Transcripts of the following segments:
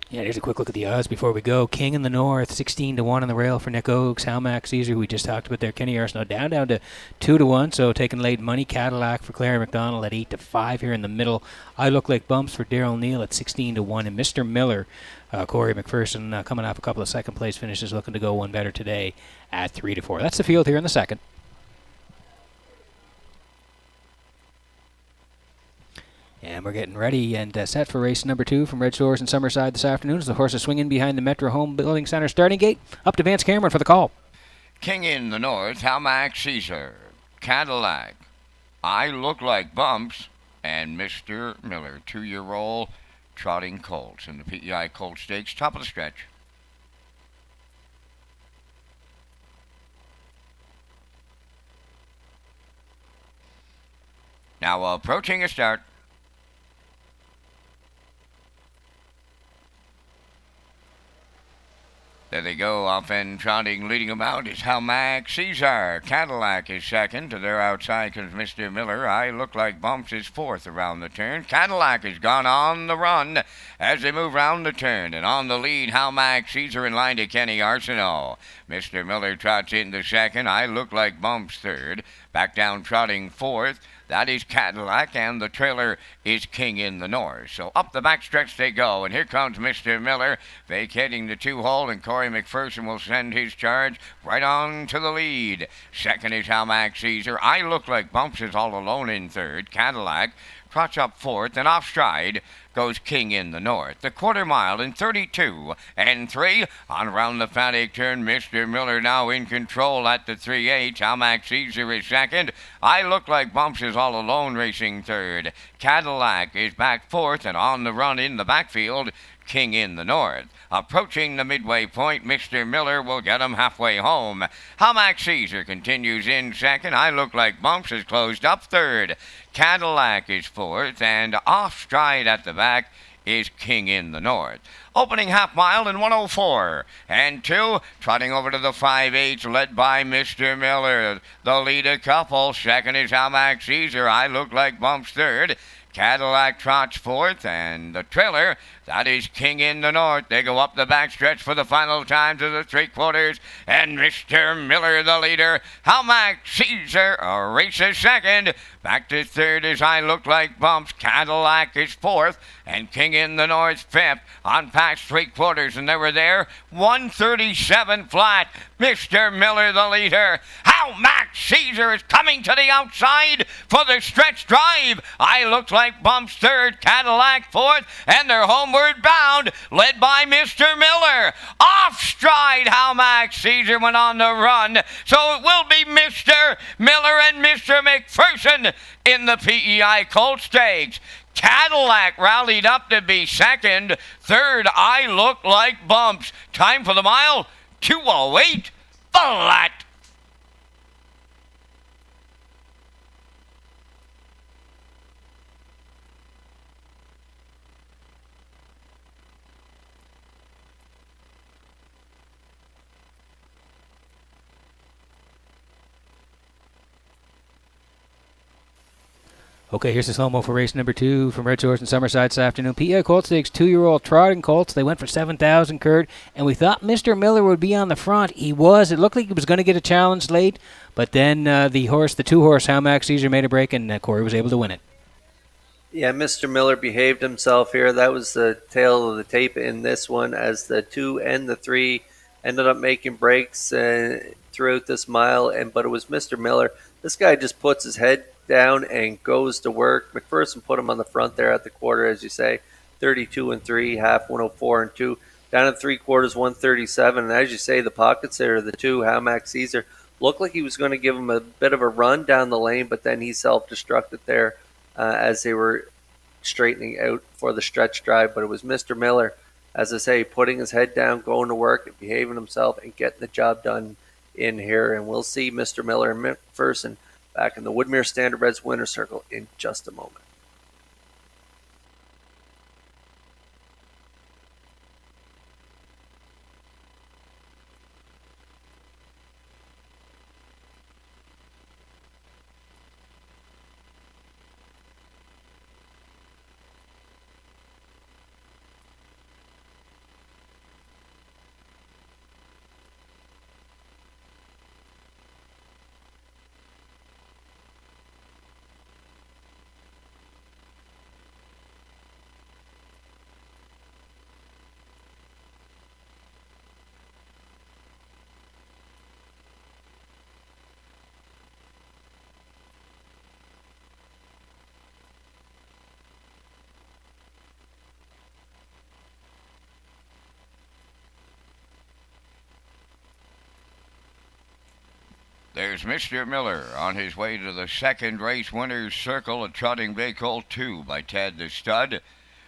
Yeah, here's a quick look at the odds before we go. King in the North, 16-1 on the rail for Nick Oakes. Halmax Caesar, who we just talked about there. Kenny Arsenault down to 2-1, so taking late money. Cadillac for Claire McDonald at 8-5 here in the middle. I Look Like Bumps for Daryl Neal at 16-1. And Mr. Miller, Corey McPherson, coming off a couple of second place finishes, looking to go one better today at 3-4. That's the field here in the second. And we're getting ready and set for race number 2 from Red Shores and Summerside this afternoon as the horses swing in behind the Metro Home Building Center starting gate. Up to Vance Cameron for the call. King in the North, Halmax Caesar, Cadillac, I Look Like Bumps, and Mr. Miller, 2-year-old trotting colts in the PEI Colt Stakes, top of the stretch. Now approaching a start. There they go, off and trotting, leading them out is Halmax Caesar. Cadillac is second. To their outside comes Mr. Miller. I Look Like Bumps is fourth around the turn. Cadillac has gone on the run as they move round the turn. And on the lead, Halmax Caesar in line to Kenny Arsenault. Mr. Miller trots into second. I Look Like Bumps third. Back down trotting fourth. That is Cadillac, and the trailer is King in the North. So up the backstretch they go, and here comes Mr. Miller vacating the 2-hole, and Corey McPherson will send his charge right on to the lead. Second is Halmax Caesar. I Look Like Bumps is all alone in third. Cadillac trots up fourth, and off stride goes King in the North. The quarter mile in 32 and 3 on around the paddock turn. Mr. Miller now in control at the 3/8. Halmax Caesar is second. I Look Like Bumps is all alone racing third. Cadillac is back fourth, and on the run in the backfield, King in the North. Approaching the midway point, Mr. Miller will get him halfway home. Halmax Caesar continues in second. I Look Like Bumps is closed up third. Cadillac is fourth, and off stride at the back is King in the North. Opening half mile in 104 and 2, trotting over to the 5/8, led by Mr. Miller. The lead a couple. Second is Halmax Caesar. I Look Like Bumps third. Cadillac trots fourth, and the trailer, that is King in the North. They go up the backstretch for the final time to the 3/4, and Mr. Miller, the leader. Halmax Caesar races second. Back to third as I Look Like Bumps. Cadillac is fourth, and King in the North fifth. On past 3/4, and they were there. 137 flat. Mr. Miller, the leader. Halmax Caesar is coming to the outside for the stretch drive. I Look Like Bumps third, Cadillac fourth, and they're homeward bound, led by Mr. Miller. Off stride, Halmax Caesar went on the run, so it will be Mr. Miller and Mr. McPherson in the PEI Colt Stakes. Cadillac rallied up to be second. Third, I Look Like Bumps. Time for the mile, 2:08 flat. Okay, here's the slow-mo for race number 2 from Red Shores and Summerside this afternoon. PEI Colt Stakes, 2-year-old trotting colts. They went for 7,000, Kurt, and we thought Mr. Miller would be on the front. He was. It looked like he was going to get a challenge late, but then the 2-horse, Halmax Caesar, made a break, and Corey was able to win it. Yeah, Mr. Miller behaved himself here. That was the tail of the tape in this one, as the 2 and the 3 ended up making breaks throughout this mile, but it was Mr. Miller. This guy just puts his head down and goes to work. McPherson put him on the front there at the quarter, as you say, 32 and 3, half 104 and 2, down at 3/4 137. And as you say, the pockets there, the 2, Halmax Caesar, looked like he was going to give him a bit of a run down the lane, but then he self-destructed there as they were straightening out for the stretch drive. But it was Mr. Miller, as I say, putting his head down, going to work, and behaving himself and getting the job done in here. And we'll see Mr. Miller and McPherson back in the Woodmere Standardbreds winner's circle in just a moment. There's Mr. Miller on his way to the second race winner's circle at Trotting Bay Colt 2 by Ted the Stud.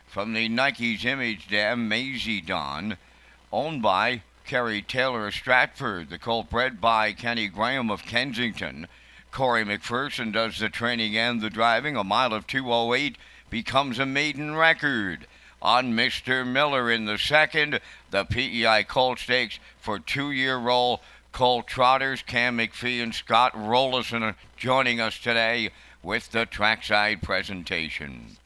From the Nike's Image Dam, Maisie Dawn, owned by Kerry Taylor of Stratford. The colt bred by Kenny Graham of Kensington. Corey McPherson does the training and the driving. A mile of 2:08 becomes a maiden record. On Mr. Miller in the second, the PEI Colt Stakes for 2-year-old Colt Trotters. Cam McPhee and Scott Rollison joining us today with the trackside presentation.